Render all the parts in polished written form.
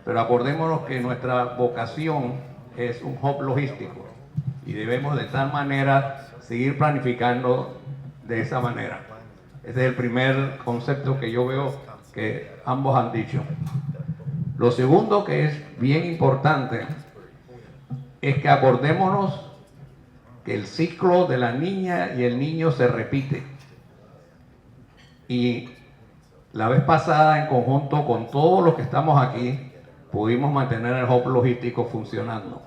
pero acordémonos que nuestra vocación es un hub logístico y debemos de tal manera seguir planificando de esa manera. Ese es el primer concepto que yo veo que ambos han dicho. Lo segundo que es bien importante es que acordémonos que el ciclo de la niña y el niño se repite. Y la vez pasada, en conjunto con todos los que estamos aquí, pudimos mantener el hub logístico funcionando.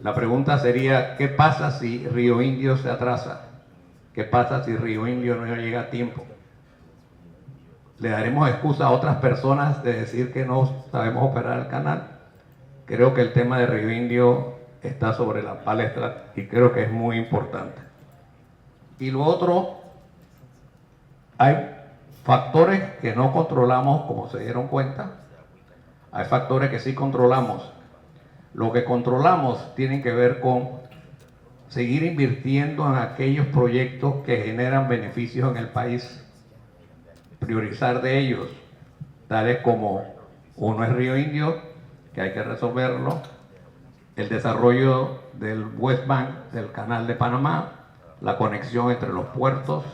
La pregunta sería, ¿qué pasa si Río Indio se atrasa? ¿Qué pasa si Río Indio no llega a tiempo? ¿Le daremos excusa a otras personas de decir que no sabemos operar el canal? Creo que el tema de Río Indio está sobre la palestra y creo que es muy importante. Y lo otro, hay factores que no controlamos, como se dieron cuenta. Hay factores que sí controlamos. Lo que controlamos tiene que ver con seguir invirtiendo en aquellos proyectos que generan beneficios en el país, priorizar de ellos, tales como uno es Río Indio, que hay que resolverlo, el desarrollo del West Bank, del Canal de Panamá, la conexión entre los puertos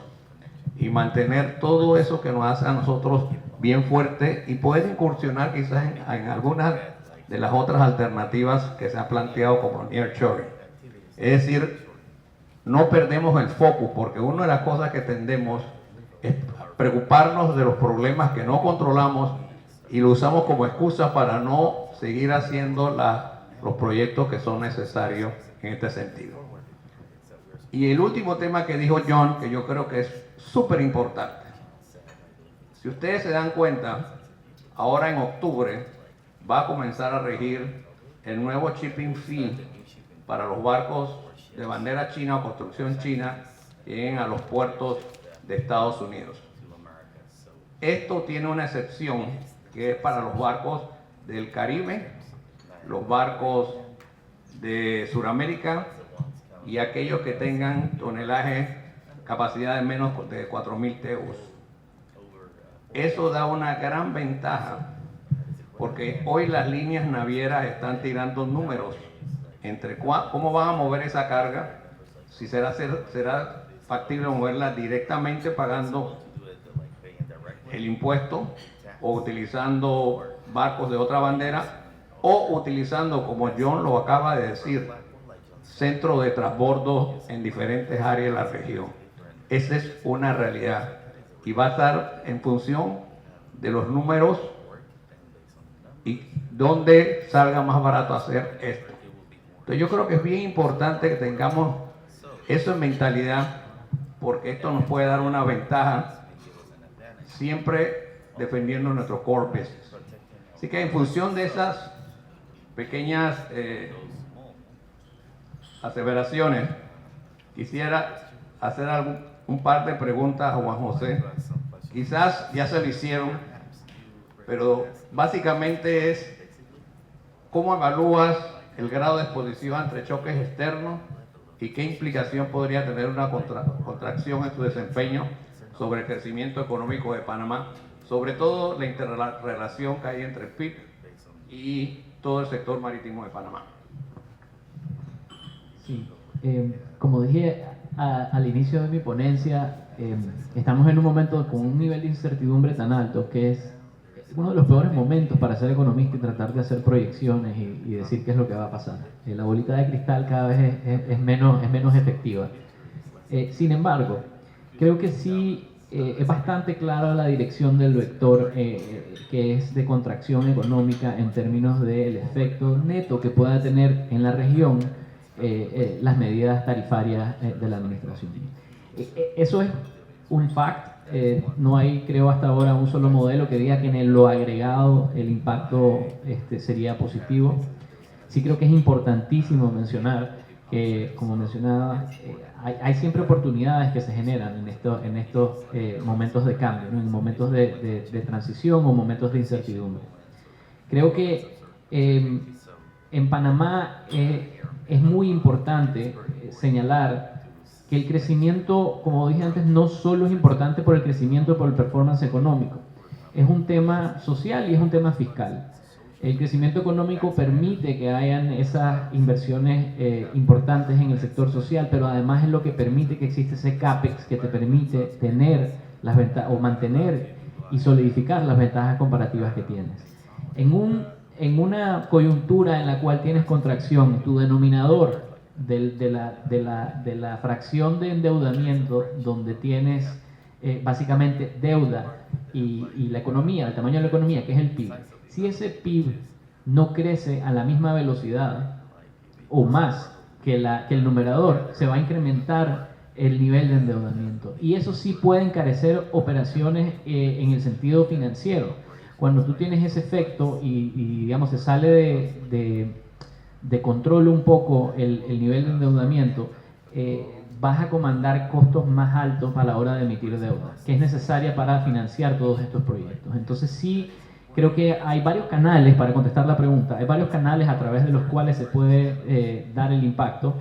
y mantener todo eso que nos hace a nosotros bien fuerte y poder incursionar quizás en algunas de las otras alternativas que se han planteado como nearshoring. Es decir, no perdemos el foco, porque una de las cosas que tendemos es preocuparnos de los problemas que no controlamos y lo usamos como excusa para no seguir haciendo los proyectos que son necesarios en este sentido. Y el último tema que dijo John, que yo creo que es súper importante. Si ustedes se dan cuenta, ahora en octubre va a comenzar a regir el nuevo shipping fee para los barcos de bandera china o construcción china que lleguen a los puertos de Estados Unidos. Esto tiene una excepción que es para los barcos del Caribe, los barcos de Sudamérica y aquellos que tengan tonelaje, capacidad de menos de 4.000 TEUs. Eso da una gran ventaja porque hoy las líneas navieras están tirando números entre cómo van a mover esa carga, si será factible moverla directamente pagando el impuesto o utilizando barcos de otra bandera o utilizando, como John lo acaba de decir, centros de transbordo en diferentes áreas de la región. Esa es una realidad y va a estar en función de los números y dónde salga más barato hacer esto. Entonces yo creo que es bien importante que tengamos eso en mentalidad, porque esto nos puede dar una ventaja siempre defendiendo nuestro core business. Así que en función de esas pequeñas aseveraciones, quisiera hacer un par de preguntas a Juan José. Quizás ya se lo hicieron, pero básicamente es ¿cómo evalúas el grado de exposición entre choques externos y qué implicación podría tener una contracción en su desempeño sobre el crecimiento económico de Panamá, sobre todo la interrelación que hay entre el PIB y todo el sector marítimo de Panamá? Sí, como dije al inicio de mi ponencia, estamos en un momento con un nivel de incertidumbre tan alto que es uno de los peores momentos para ser economista y tratar de hacer proyecciones y decir qué es lo que va a pasar. La bolita de cristal cada vez es menos efectiva. Sin embargo, creo que sí es bastante clara la dirección del vector que es de contracción económica en términos del efecto neto que pueda tener en la región las medidas tarifarias de la administración. Eso es un fact. No hay, creo, hasta ahora un solo modelo que diga que en lo agregado el impacto sería positivo. Sí creo que es importantísimo mencionar que, como mencionaba, hay siempre oportunidades que se generan en estos momentos de cambio, ¿no? En momentos de transición o momentos de incertidumbre. Creo que en Panamá es muy importante señalar que el crecimiento, como dije antes, no solo es importante por el crecimiento, por el performance económico, es un tema social y es un tema fiscal. El crecimiento económico permite que hayan esas inversiones importantes en el sector social, pero además es lo que permite que existe ese CAPEX que te permite tener las ventajas o mantener y solidificar las ventajas comparativas que tienes. En una coyuntura en la cual tienes contracción, tu denominador de la fracción de endeudamiento donde tienes básicamente deuda y la economía, el tamaño de la economía, que es el PIB. Si ese PIB no crece a la misma velocidad o más que el numerador, se va a incrementar el nivel de endeudamiento. Y eso sí puede encarecer operaciones en el sentido financiero. Cuando tú tienes ese efecto y digamos, se sale de control un poco el nivel de endeudamiento, vas a comandar costos más altos a la hora de emitir deuda, que es necesaria para financiar todos estos proyectos. Entonces sí, creo que hay varios canales, para contestar la pregunta, hay varios canales a través de los cuales se puede dar el impacto.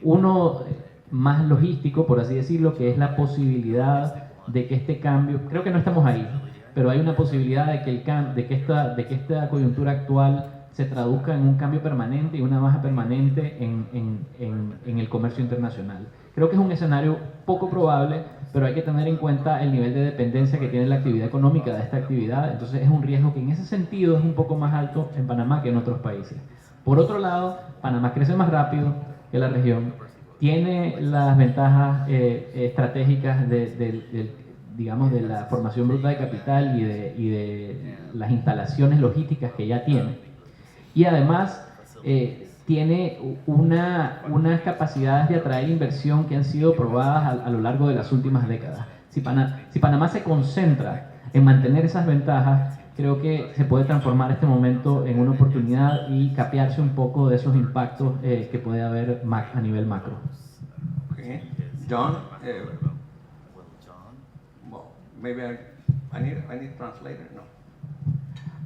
Uno más logístico, por así decirlo, que es la posibilidad de que este cambio, creo que no estamos ahí, pero hay una posibilidad de que esta coyuntura actual se traduzca en un cambio permanente y una baja permanente en el comercio internacional. Creo que es un escenario poco probable, pero hay que tener en cuenta el nivel de dependencia que tiene la actividad económica de esta actividad. Entonces es un riesgo que en ese sentido es un poco más alto en Panamá que en otros países. Por otro lado, Panamá crece más rápido que la región, tiene las ventajas estratégicas digamos, de la formación bruta de capital y de las instalaciones logísticas que ya tiene. Y además tiene unas capacidades de atraer inversión que han sido probadas a lo largo de las últimas décadas. Si Panamá se concentra en mantener esas ventajas, creo que se puede transformar este momento en una oportunidad y capearse un poco de esos impactos que puede haber a nivel macro. Okay. John, well, maybe I need translator. No,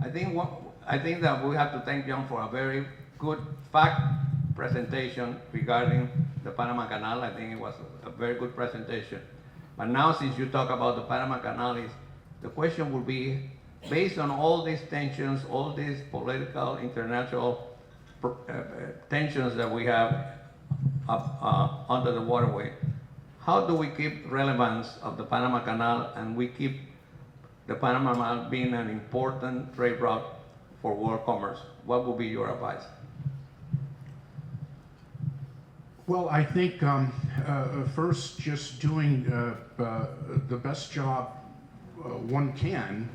I think that we have to thank John for a very good fact presentation regarding the Panama Canal. I think it was a very good presentation. But now, since you talk about the Panama Canal, the question will be, based on all these tensions, all these political, international tensions that we have under the waterway, how do we keep relevance of the Panama Canal and we keep the Panama Canal being an important trade route for world commerce? What would be your advice? Well, I think first just doing the best job one can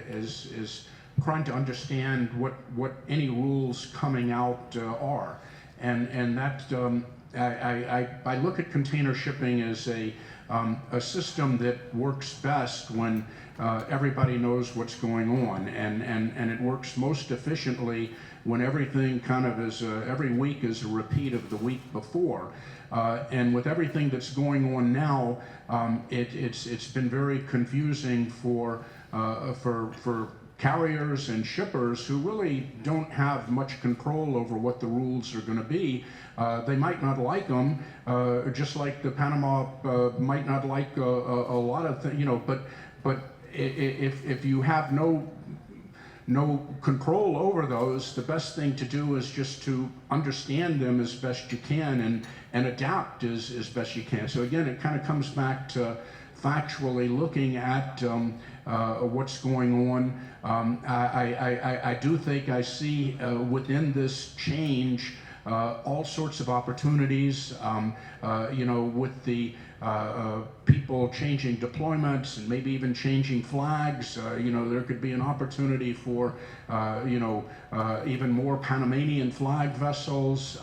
is trying to understand what any rules coming out are, and that I look at container shipping as a system that works best when everybody knows what's going on, and it works most efficiently when everything kind of is, every week is a repeat of the week before. And with everything that's going on now, it's been very confusing for carriers and shippers who really don't have much control over what the rules are going to be. They might not like them, just like the Panama might not like a lot of things, you know. But if you have no control over those, the best thing to do is just to understand them as best you can and adapt as best you can. So again, it kind of comes back to factually looking at what's going on. I do think I see within this change all sorts of opportunities, you know, with the people changing deployments and maybe even changing flags. You know, there could be an opportunity for, you know, even more Panamanian flag vessels.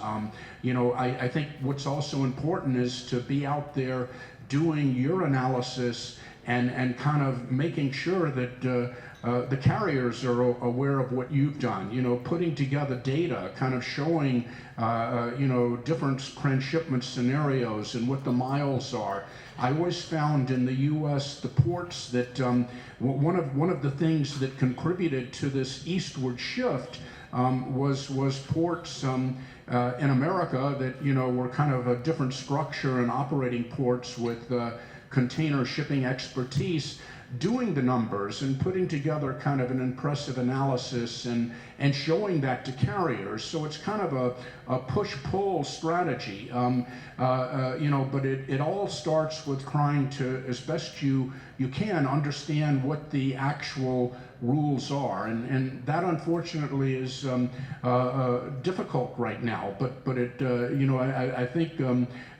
You know, I think what's also important is to be out there doing your analysis and kind of making sure that the carriers are aware of what you've done, you know, putting together data, kind of showing, you know, different transshipment scenarios and what the miles are. I always found in the U.S. the ports that one of the things that contributed to this eastward shift was ports in America that, you know, were kind of a different structure and operating ports with container shipping expertise doing the numbers and putting together kind of an impressive analysis and showing that to carriers. So it's kind of a push-pull strategy, but it all starts with trying to, as best you can, understand what the actual rules are, and that unfortunately is difficult right now. But it, I think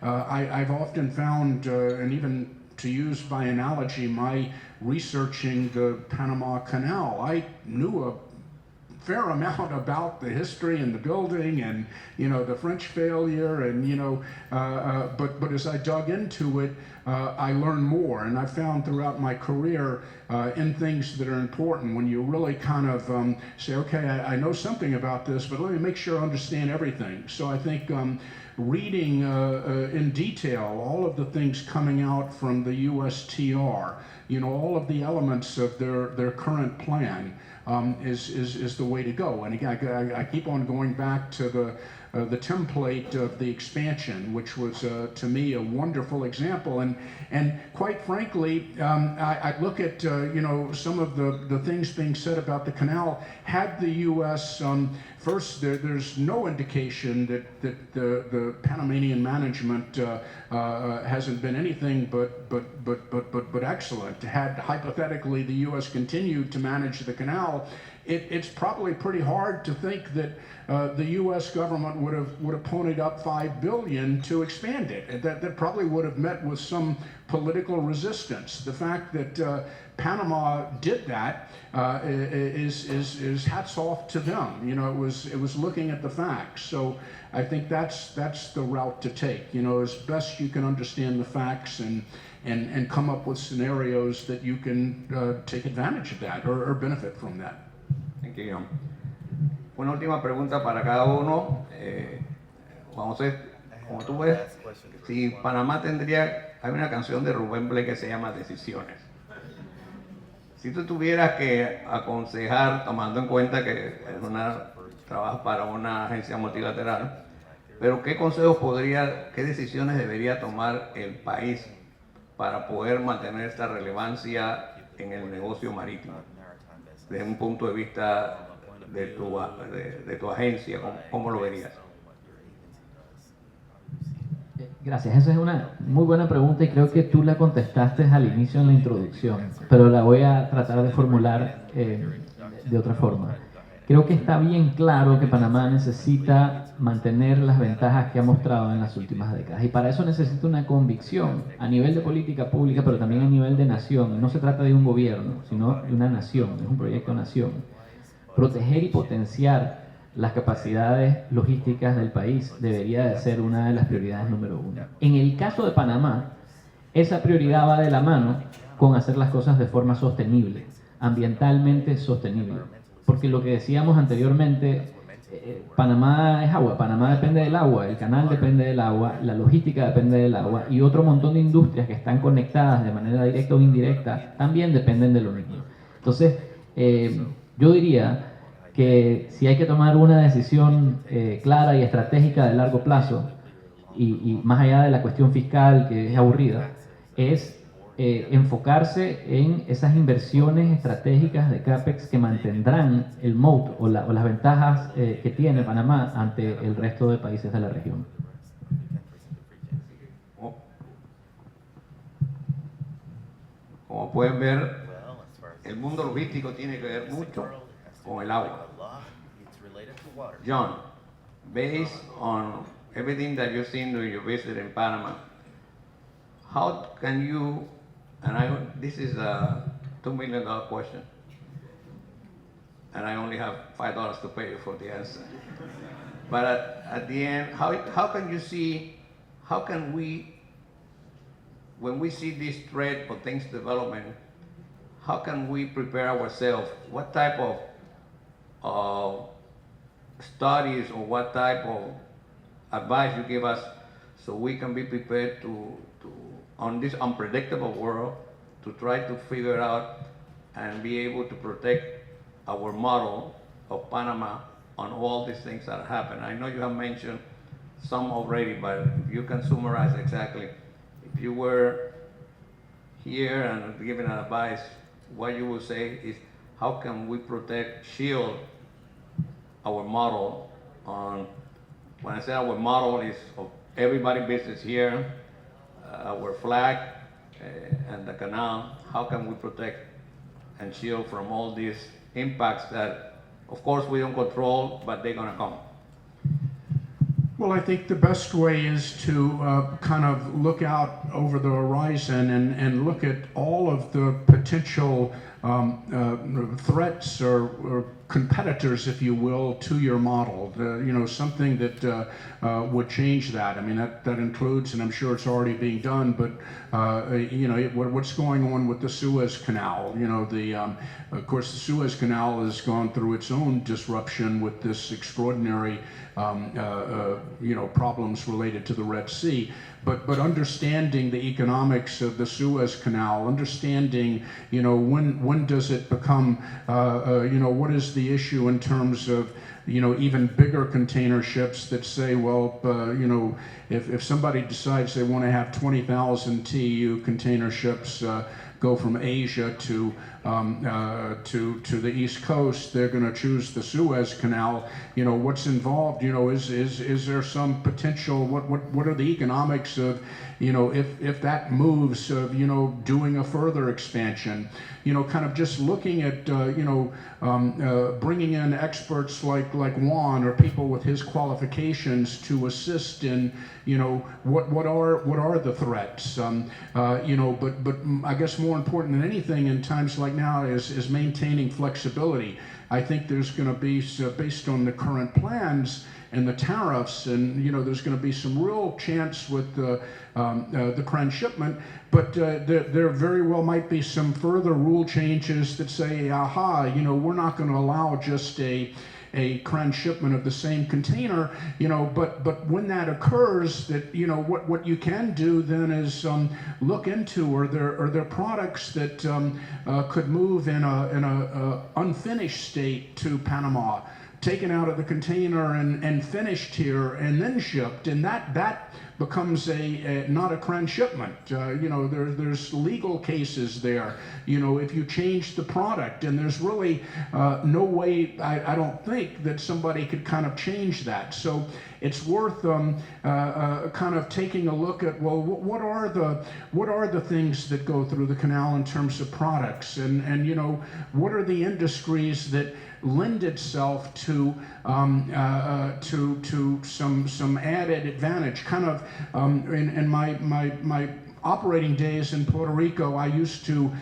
I've often found, and even to use by analogy, my researching the Panama Canal, I knew a fair amount about the history and the building and the French failure and but as I dug into it, I learned more, and I found throughout my career in things that are important when you really kind of say, okay, I know something about this, but let me make sure I understand everything. So I think reading in detail all of the things coming out from the USTR, all of the elements of their current plan is the way to go. And again, I keep on going back to the template of the expansion, which was to me a wonderful example. And quite frankly, I look at some of the things being said about the canal. Had the U.S. First, there's no indication that the Panamanian management hasn't been anything but excellent. Had hypothetically the U.S. continued to manage the canal, it's probably pretty hard to think that the U.S. government would have ponied up $5 billion to expand it. That probably would have met with some political resistance. The fact that Panama did that is hats off to them. It was looking at the facts. So I think that's the route to take. As best you can understand the facts and come up with scenarios that you can take advantage of that or benefit from that. Thank you, John. Una última pregunta para cada uno. Vamos a ver, como tú ves, si Panamá hay una canción de Rubén Blades que se llama Decisiones. Si tú tuvieras que aconsejar, tomando en cuenta que trabajas para una agencia multilateral, pero ¿qué consejos qué decisiones debería tomar el país para poder mantener esta relevancia en el negocio marítimo? Desde un punto de vista de tu agencia, ¿cómo lo verías? Gracias, esa es una muy buena pregunta y creo que tú la contestaste al inicio en la introducción, pero la voy a tratar de formular de otra forma. Creo que está bien claro que Panamá necesita mantener las ventajas que ha mostrado en las últimas décadas, y para eso necesita una convicción a nivel de política pública, pero también a nivel de nación. No se trata de un gobierno, sino de una nación, es un proyecto nación. Proteger y potenciar las capacidades logísticas del país debería de ser una de las prioridades número uno. En el caso de Panamá, esa prioridad va de la mano con hacer las cosas de forma sostenible, ambientalmente sostenible. Porque lo que decíamos anteriormente, Panamá es agua, Panamá depende del agua, el canal depende del agua, la logística depende del agua, y otro montón de industrias que están conectadas de manera directa o indirecta también dependen de lo mismo. Entonces, yo diría que si hay que tomar una decisión clara y estratégica de largo plazo, y más allá de la cuestión fiscal, que es aburrida, es enfocarse en esas inversiones estratégicas de CAPEX que mantendrán el moat o las ventajas que tiene Panamá ante el resto de países de la región. Como pueden ver, el mundo logístico tiene que ver mucho con el agua. John, based on everything that you've seen during your visit in Panama, how can you, this is a $2 million question, and I only have $5 to pay you for the answer. But at the end, how can you see, how can we, when we see this threat or things developing, how can we prepare ourselves? What type of studies or what type of advice you give us so we can be prepared to on this unpredictable world, to try to figure out and be able to protect our model of Panama on all these things that happen? I know you have mentioned some already, but if you can summarize exactly, if you were here and giving advice, what you would say is how can we shield our model on, when I say our model is of everybody business here, our flag and the canal, how can we protect and shield from all these impacts that, of course, we don't control, but they're gonna come? Well, I think the best way is to kind of look out over the horizon and look at all of the potential threats or competitors, if you will, to your model. Something that would change that. I mean, that includes, and I'm sure it's already being done, but what's going on with the Suez Canal? Of course, the Suez Canal has gone through its own disruption with this extraordinary problems related to the Red Sea. But understanding the economics of the Suez Canal, understanding, when does it become, what is the issue in terms of, even bigger container ships that say, well, if somebody decides they want to have 20,000 TEU container ships go from Asia to the East Coast, they're going to choose the Suez Canal. What's involved? Is there some potential? What are the economics of, if that moves of, doing a further expansion? Kind of just looking at, bringing in experts like Juan or people with his qualifications to assist in, what are the threats? But I guess more important than anything in times like now is maintaining flexibility. I think there's going to be, based on the current plans and the tariffs, and there's going to be some real chance with the transshipment, but there very well might be some further rule changes that say, we're not going to allow just a transshipment of the same container, but when that occurs, that what you can do then is look into are there products that could move in a unfinished state to Panama, taken out of the container and finished here and then shipped, and that becomes not a transshipment. There's legal cases there. If you change the product, and there's really no way, I don't think, that somebody could kind of change that. So it's worth kind of taking a look at, well, what are the things that go through the canal in terms of products, and what are the industries that lend itself to some added advantage. Kind of in my operating days in Puerto Rico, I used to,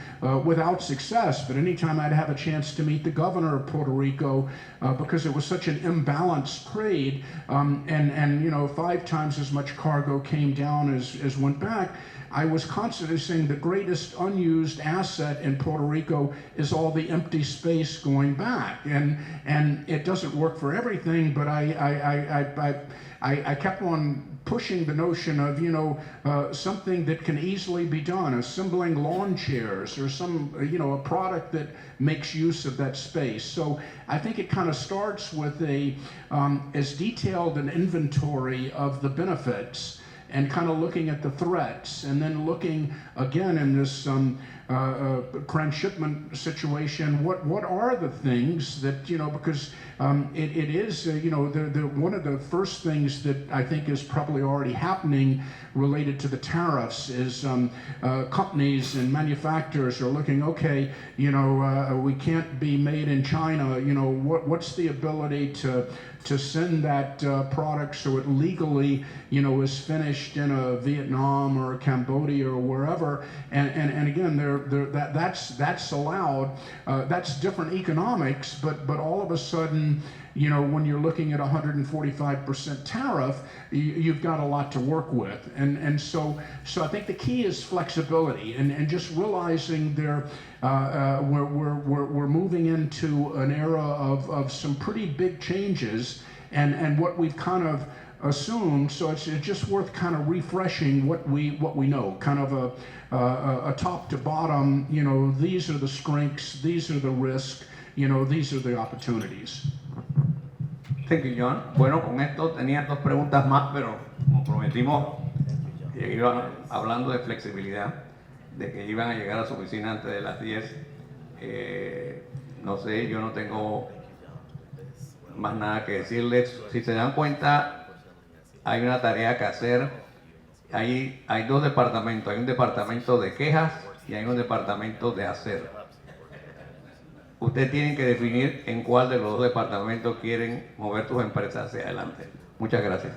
without success, but anytime I'd have a chance to meet the governor of Puerto Rico, because it was such an imbalanced trade, and 5 times as much cargo came down as went back, I was constantly saying the greatest unused asset in Puerto Rico is all the empty space going back, and it doesn't work for everything. But I kept on pushing the notion of something that can easily be done, assembling lawn chairs or some a product that makes use of that space. So I think it kind of starts with as detailed an inventory of the benefits, and kind of looking at the threats, and then looking again in this transshipment situation, what are the things that, because it is, one of the first things that I think is probably already happening related to the tariffs is companies and manufacturers are looking, okay, we can't be made in China, what's the ability to send that product so it legally, is finished in a Vietnam or a Cambodia or wherever, and again, that's allowed. That's different economics, but all of a sudden, when you're looking at 145% tariff, you've got a lot to work with, and so I think the key is flexibility, and just realizing we're moving into an era of some pretty big changes, and what we've kind of assumed. So it's just worth kind of refreshing what we know, kind of a top to bottom. These are the strengths, these are the risks, these are the opportunities. Thank you, John. Bueno, con esto tenía 2 preguntas más, pero como prometimos, iba hablando de flexibilidad. de que iban a llegar a su oficina antes de las 10. No sé, yo no tengo más nada que decirles. Si se dan cuenta, hay una tarea que hacer. Hay dos departamentos. Hay un departamento de quejas y hay un departamento de hacer. Ustedes tienen que definir en cuál de los dos departamentos quieren mover sus empresas hacia adelante. Muchas gracias.